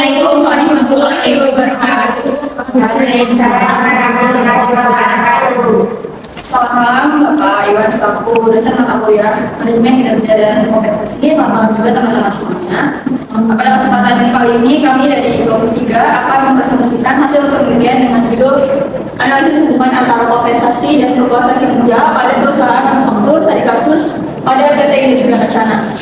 Assalamualaikum warahmatullahi wabarakatuh. Waalaikumsalam warahmatullahi wabarakatuh. Selamat malam Bapak Iwan selaku dosen mata kuliah Manajemen Kinerja dan Kompensasi. Selamat malam juga teman-teman semuanya. Pada kesempatan kali ini kami dari 23 akan mempresentasikan hasil penelitian dengan judul analisis hubungan antara kompensasi dan kepuasan kinerja pada perusahaan manufaktur studi kasus pada PT Industri Kencana.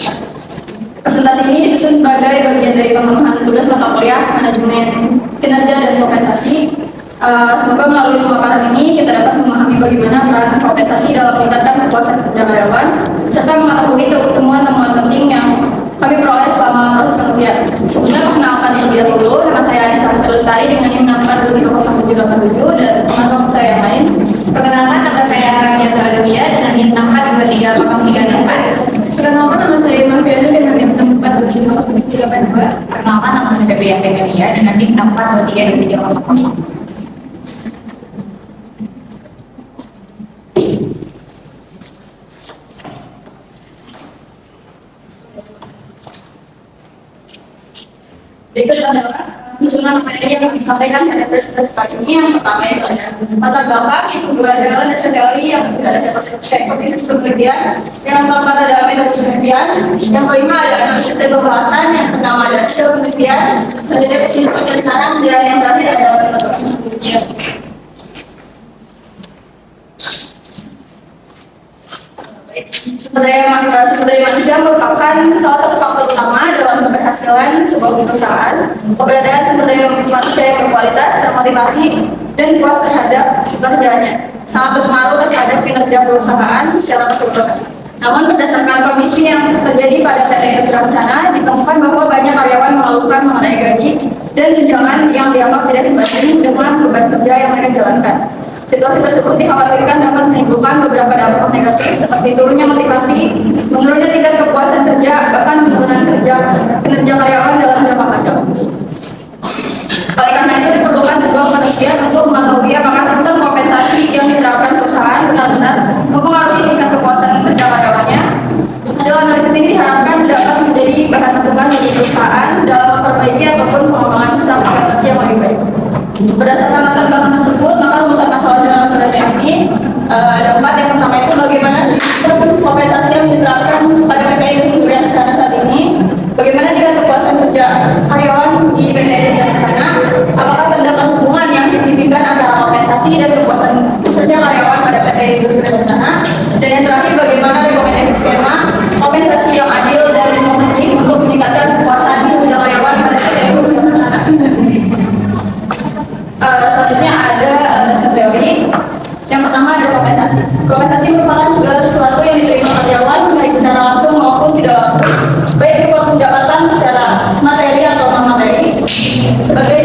Presentasi ini disusun sebagai bagian dari pemenuhan tugas mata kuliah Manajemen Kinerja dan Kompensasi. Semoga melalui pemaparan ini kita dapat memahami bagaimana peran kompensasi dalam meningkatkan kepuasan kerja karyawan serta mengetahui temuan-temuan penting yang kami peroleh selama proses penelitian. Sebelumnya perkenalkan terlebih dahulu, nama saya Anissa Lestari dengan NIM 6420787 dan teman-teman saya yang lain. Perkenalkan, nama saya Ramiatul Adawiyah dengan NIM 6423034. Perkenalkan, nama saya Iman Fiana dengan NIM 6420382. Perkenalkan, nama saya Febrian Febrian dengan NIM 6423000. Berikut adalah susunan materi yang disampaikan pada presentasi kali ini. Yang pertama itu ada latar belakang, yang kedua adalah dasar teori yang tidak dapat kombinasi penelitian, yang keempat adalah metode penelitian, yang kelima adalah analisis dan pembahasan, yang keenam ada hasil penelitian, selanjutnya kesimpulan dan saran, dan yang terakhir adalah penutupan. Sumber daya manusia merupakan salah satu faktor utama dalam keberhasilan sebuah perusahaan. Keberadaan sumber daya manusia yang berkualitas, termotivasi, dan puas terhadap pekerjaannya sangat berpengaruh terhadap kinerja perusahaan secara keseluruhan. Namun berdasarkan kondisi yang terjadi pada PT Industri Kencana, ditemukan bahwa banyak karyawan mengeluhkan mengenai gaji dan tunjangan yang dianggap tidak sebanding dengan beban kerja yang mereka jalankan. Situasi tersebut dikhawatirkan dapat menimbulkan beberapa dampak negatif seperti turunnya motivasi, menurunnya tingkat kepuasan kerja, bahkan penurunan kinerja karyawan dalam jangka panjang. Oleh karena itu diperlukan sebuah penelitian untuk mengetahui apakah sistem kompensasi yang diterapkan perusahaan benar-benar mempengaruhi tingkat kepuasan kerja karyawannya. Hasil analisis ini diharapkan dapat menjadi bahan masukan bagi perusahaan dalam memperbaiki ataupun pengembangan sistem kompensasi yang lebih baik. Berdasarkan latar belakang tersebut, maka rumusan masalah dalam penelitian ini ada 4. Yang pertama itu bagaimana sistem kompensasi yang diterapkan pada PT Industri Kencana saat ini, bagaimana tingkat kepuasan kerja karyawan di PT Industri Kencana, apakah terdapat hubungan yang signifikan antara kompensasi dan kepuasan kerja karyawan pada PT Industri Kencana, dan yang terakhir bagaimana rekomendasi skema kompensasi yang adil dan komprehensif untuk meningkatkan kepuasan kerja karyawan pada PT Industri Kencana. Selanjutnya ada dasar teori. Yang pertama ada kompensasi. Kompensasi merupakan segala sesuatu yang diterima karyawan baik secara langsung maupun tidak langsung, baik berupa pendapatan secara materi atau non materi sebagai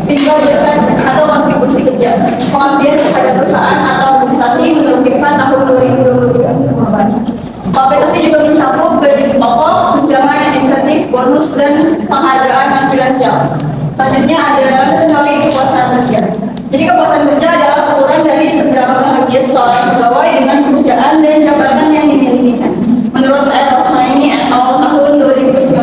timbal jasa atau kontribusi kerja, pengabdian terhadap perusahaan atau organisasi menurut FIFA tahun 2023. Kompensasi juga mencakup gaji pokok, tunjangan, insentif, bonus, dan penghargaan non finansial. Selanjutnya ada teori kepuasan kerja. Jadi kepuasan kerja adalah ukuran dari seberapa bahagia seorang pegawai dengan pekerjaan dan jabatan yang dimilikinya. Menurut Eros Maini et al. Tahun 2019,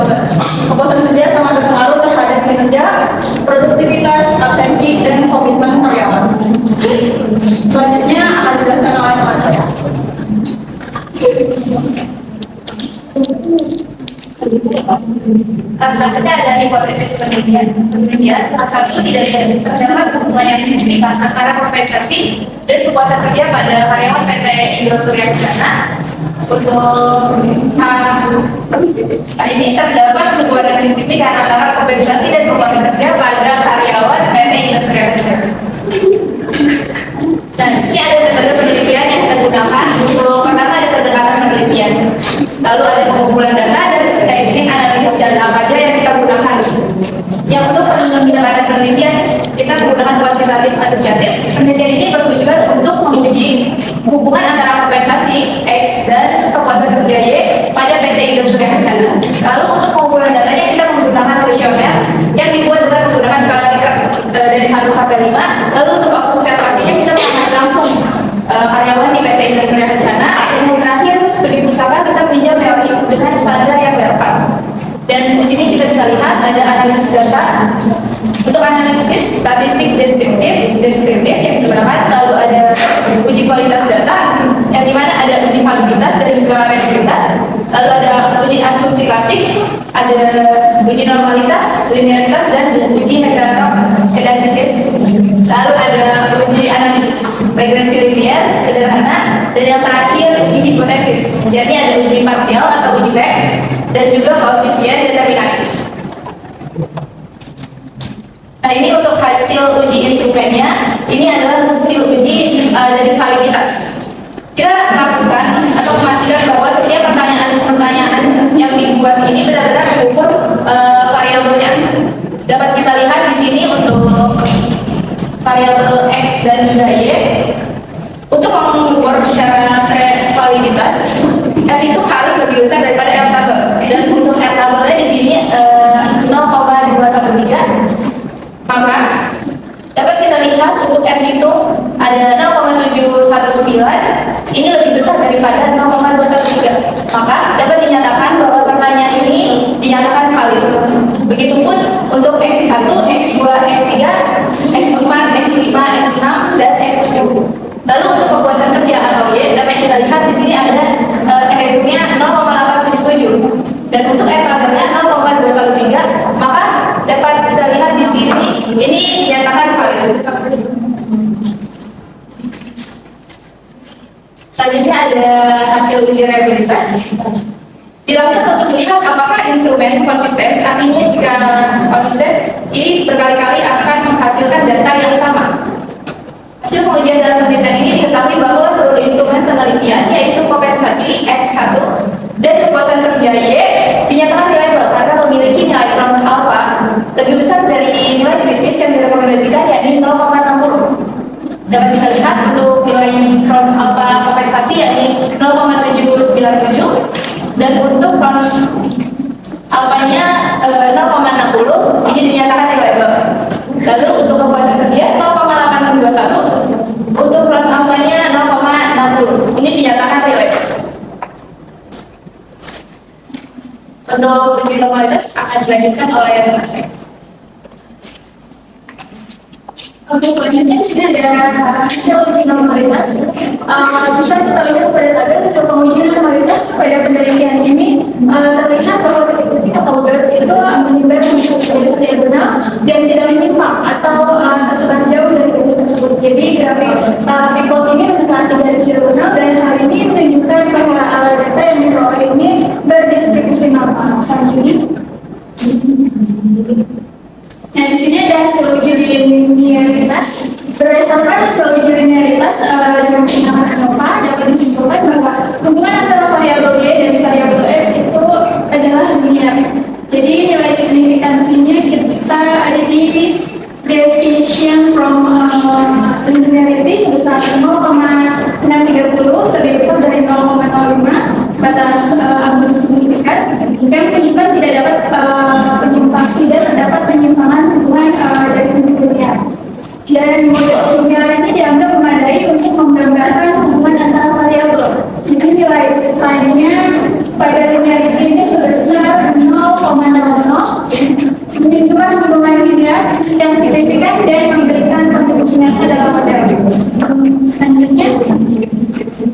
kepuasan kerja sangat berpengaruh terhadap kinerja, produktivitas, absensi, dan komitmen karyawan. Selanjutnya akan dijelaskan oleh teman saya. Selanjutnya ada hipotesis penelitian. Satu, tidak terdapat hubungan yang signifikan antara kompensasi dan kepuasan kerja pada karyawan PT Industri Kencana. Untuk hal ini terdapat hubungan yang signifikan antara kompensasi dan kepuasan kerja pada karyawan PT Industri Kencana. Nah, di sini ada metode penelitian yang kita gunakan. Untuk pertama ada pendekatan penelitian, lalu ada pengumpulan data, dan teknik analisis data apa aja yang kita gunakan. Yang untuk pendekatan penelitian kita menggunakan kuantitatif asosiatif. Penelitian ini bertujuan untuk menguji hubungan antara kompensasi X dan kepuasan kerja Y pada PT Industri Kencana. Lalu untuk pengumpulan datanya kita menggunakan kuesioner yang dibuat dengan menggunakan skala Likert dari 1 sampai 5. Lalu untuk observasinya kita menggunakan langsung karyawan di PT Industri Kencana. Dan yang terakhir studi pusaka kita meninjau teori dengan standar yang dapat. Dan di sini kita bisa lihat ada analisis analisis data. Untuk analisis statistik deskriptif yang digunakan selalu ada uji kualitas data, yang dimana ada uji validitas dan juga reliabilitas. Lalu ada uji asumsi klasik, ada uji normalitas, linearitas, dan uji heterogeneisitas. Lalu ada uji analisis regresi linear sederhana, dan yang terakhir uji hipotesis. Jadi ada uji parsial atau uji T, dan juga koefisien determinasi. Nah, ini untuk hasil uji instrumennya. Ini adalah hasil uji dari validitas. Kita melakukan atau memastikan bahwa setiap pertanyaan yang dibuat ini benar-benar mengukur variabelnya. Dapat kita lihat di sini untuk variabel X dan juga Y. Untuk mengukur secara validitas, R itu harus lebih besar daripada R tabel. Dan untuk R tabelnya di sini 0,213. Maka dapat kita lihat untuk R hitung ada 0,719, ini lebih besar daripada 0,213. Maka dapat dinyatakan bahwa pertanyaan ini dinyatakan valid. Begitupun untuk X1, X2, X3, X4, X5, X6, dan X7. Lalu untuk kepuasan kerja atau Y, dapat kita lihat di sini ada R hitungnya 0,877. Dan untuk R tabelnya 0,213, maka dapat kita lihat di sini ini dinyatakan valid. Selanjutnya ada hasil uji reliabilitas. Dilakukan untuk melihat apakah instrumen konsisten. Artinya jika konsisten, ini berkali-kali akan menghasilkan data yang sama. Hasil pengujian dalam penelitian ini diketahui bahwa seluruh instrumen penelitian, yaitu kompensasi X1 dan kepuasan kerja Y, dinyatakan reliable karena memiliki nilai Kronos alpha lebih besar dari nilai kritis yang direkomendasikan, yakni 0,60. Dapat kita lihat untuk nilai Kronos alpha kompensasi yakni 0,797, dan untuk Kronos alpha-nya 0,60, ini dinyatakan reliable. Lalu untuk kepuasan kerja 0,821, untuk Kronos alpha-nya 0,60, ini dinyatakan reliable. Untuk uji normalitas akan dilanjutkan oleh Mas Ek. Oke, selanjutnya di sini ada hasil uji normalitas. Bisa kita lihat pada tabel hasil pengujian normalitas pada penelitian ini terlihat bahwa titik uji atau garis itu menyebar menuju garis diagonal dan tidak menyimpang atau tersebar jauh dari garis tersebut. Jadi grafik plot ini mendekati garis diagonal, dan hal ini menunjukkan bahwa data yang diperoleh ini berdistribusi normal. Selanjutnya. Nah, di sini ada hasil uji linearitas. Berdasarkan hasil uji linearitas dengan menggunakan ANOVA, dapat disimpulkan bahwa hubungan antara variabel Y dan variabel X itu adalah linear. Jadi nilai signifikansinya kita ada di deviation from linearity sebesar 0,630, lebih besar dari 0,05 batas ambang signifikan, yang menunjukkan tidak dapat tidak terdapat penyimpangan hubungan dari bentuk linear. Dan model linear ini dianggap memadai untuk menggambarkan hubungan antara variabel. Jadi nilai sign-nya pada linearity ini sebesar 0,00, menunjukkan hubungan linear yang signifikan dan memberikan kontribusi nyata dalam model. Selanjutnya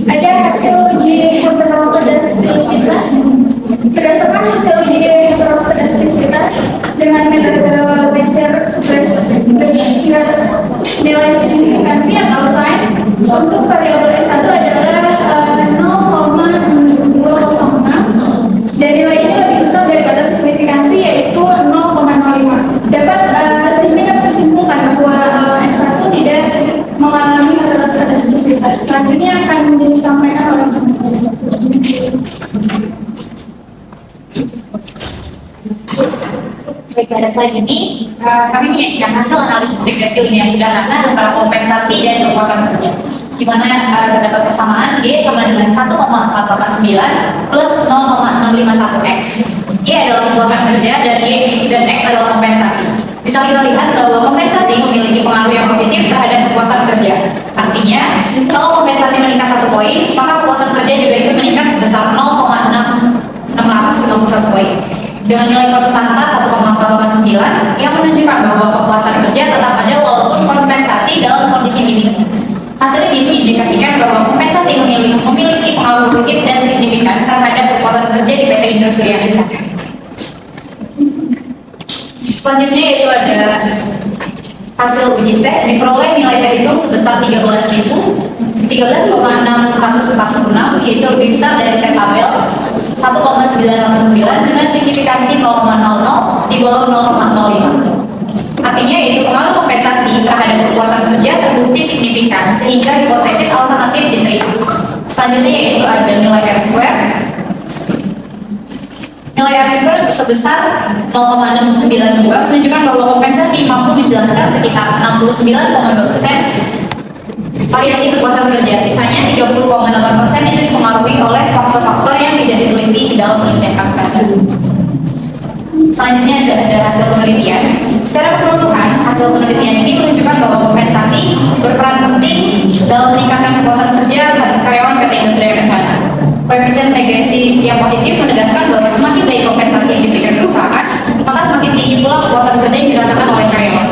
ada hasil uji heterogeneisitas. Berdasarkan hasil uji heterogeneisitas dengan metode Bayesian nilai signifikansi atau sign untuk variabel X1 adalah 0,206, dan nilai ini lebih besar dari batas signifikansi yaitu 0,05. Sehingga dapat disimpulkan bahwa X1 tidak mengalami heterogeneisitas. Selanjutnya akan disampaikan oleh Baik, pada slide ini kami menyajikan hasil analisis regresi linear sederhana antara kompensasi dan kepuasan kerja, di mana terdapat persamaan Y sama dengan 1,489 plus 0,651 X. Y adalah kepuasan kerja dan Y dan X adalah kompensasi. Bisa kita lihat bahwa kompensasi memiliki pengaruh yang positif terhadap kepuasan kerja. Artinya, kalau kompensasi meningkat 1 poin, maka kepuasan kerja juga ikut meningkat sebesar 0,651 poin. dengan nilai konstanta 1,489 yang menunjukkan bahwa kepuasan kerja tetap ada walaupun kompensasi dalam kondisi minim. Hasil ini mengindikasikan bahwa kompensasi memiliki pengaruh positif dan signifikan terhadap kepuasan kerja di PT Indro Surya Kencana. Selanjutnya yaitu ada hasil uji teh diperoleh nilai terhitung sebesar 13.646 yaitu lebih besar dari tabel 1,989 dengan signifikansi 0,00 di bawah 0,05. Artinya yaitu pengaruh kompensasi terhadap kepuasan kerja terbukti signifikan sehingga hipotesis alternatif diterima. Selanjutnya yaitu ada nilai R-square. Nilai R-square sebesar 0,692 menunjukkan bahwa kompensasi mampu menjelaskan sekitar 69,2% variasi kepuasan kerja. Sisanya 30,8% itu dipengaruhi oleh faktor-faktor yang tidak diteliti dalam penelitian KPKS. Selanjutnya ada hasil penelitian. Secara keseluruhan, hasil penelitian ini menunjukkan bahwa kompensasi berperan penting dalam meningkatkan kepuasan kerja karyawan PT Indro Surya Kencana. Koefisien regresi yang positif menegaskan bahwa semakin baik kompensasi yang diberikan perusahaan, maka semakin tinggi pula kepuasan kerja yang dirasakan oleh karyawan.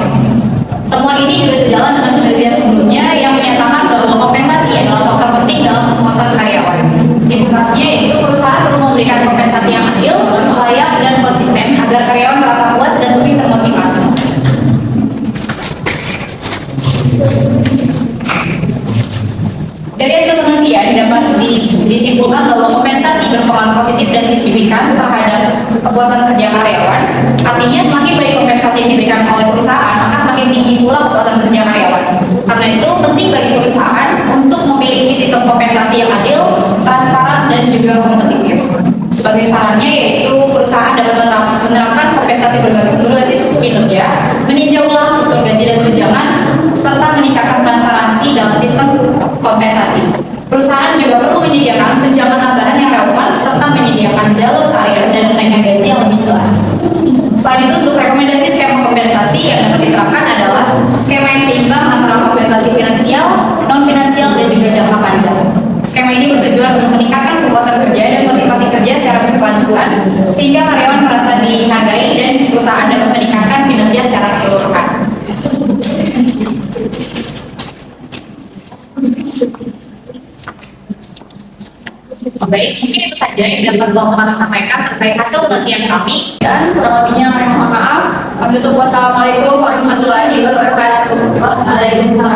Temuan ini juga sejalan dengan penelitian sebelumnya yang menyatakan bahwa kompensasi adalah faktor penting dalam kepuasan karyawan. Implikasinya yaitu perusahaan perlu memberikan kompensasi yang adil, layak, dan konsisten agar karyawan merasa puas dan lebih termotivasi. Dari hasil penelitian dapat disimpulkan bahwa kompensasi berperan positif dan signifikan terhadap kepuasan kerja karyawan. Artinya semakin baik kompensasi yang diberikan oleh perusahaan, maka semakin tinggi pula kepuasan kerja karyawan. Karena itu penting bagi perusahaan untuk memiliki sistem kompensasi yang adil, transparan, dan juga kompetitif. Sebagai sarannya yaitu perusahaan dapat menerapkan kompensasi berbasis kinerja, meninjau ulang struktur gaji dan tunjangan, serta meningkatkan transparansi dalam sistem kompensasi. Perusahaan juga perlu menyediakan tunjangan tambahan yang relevan serta menyediakan jalur karir dan kenaikan gaji yang lebih jelas. Selain itu, untuk rekomendasi skema kompensasi yang dapat diterapkan adalah skema yang seimbang antara kompensasi finansial, non-finansial, dan juga jangka panjang. Skema ini bertujuan untuk meningkatkan kepuasan kerja dan motivasi kerja secara berkelanjutan, sehingga karyawan merasa dihargai dan perusahaan dapat meningkatkan kinerja secara keseluruhan. Baik, mungkin itu saja yang dapat Bapak sampaikan terkait hasil penelitian kami. Dan kurang lebihnya kami mohon maaf. Kami tutup. Wassalamualaikum warahmatullahi wabarakatuh. Waalaikumsalam.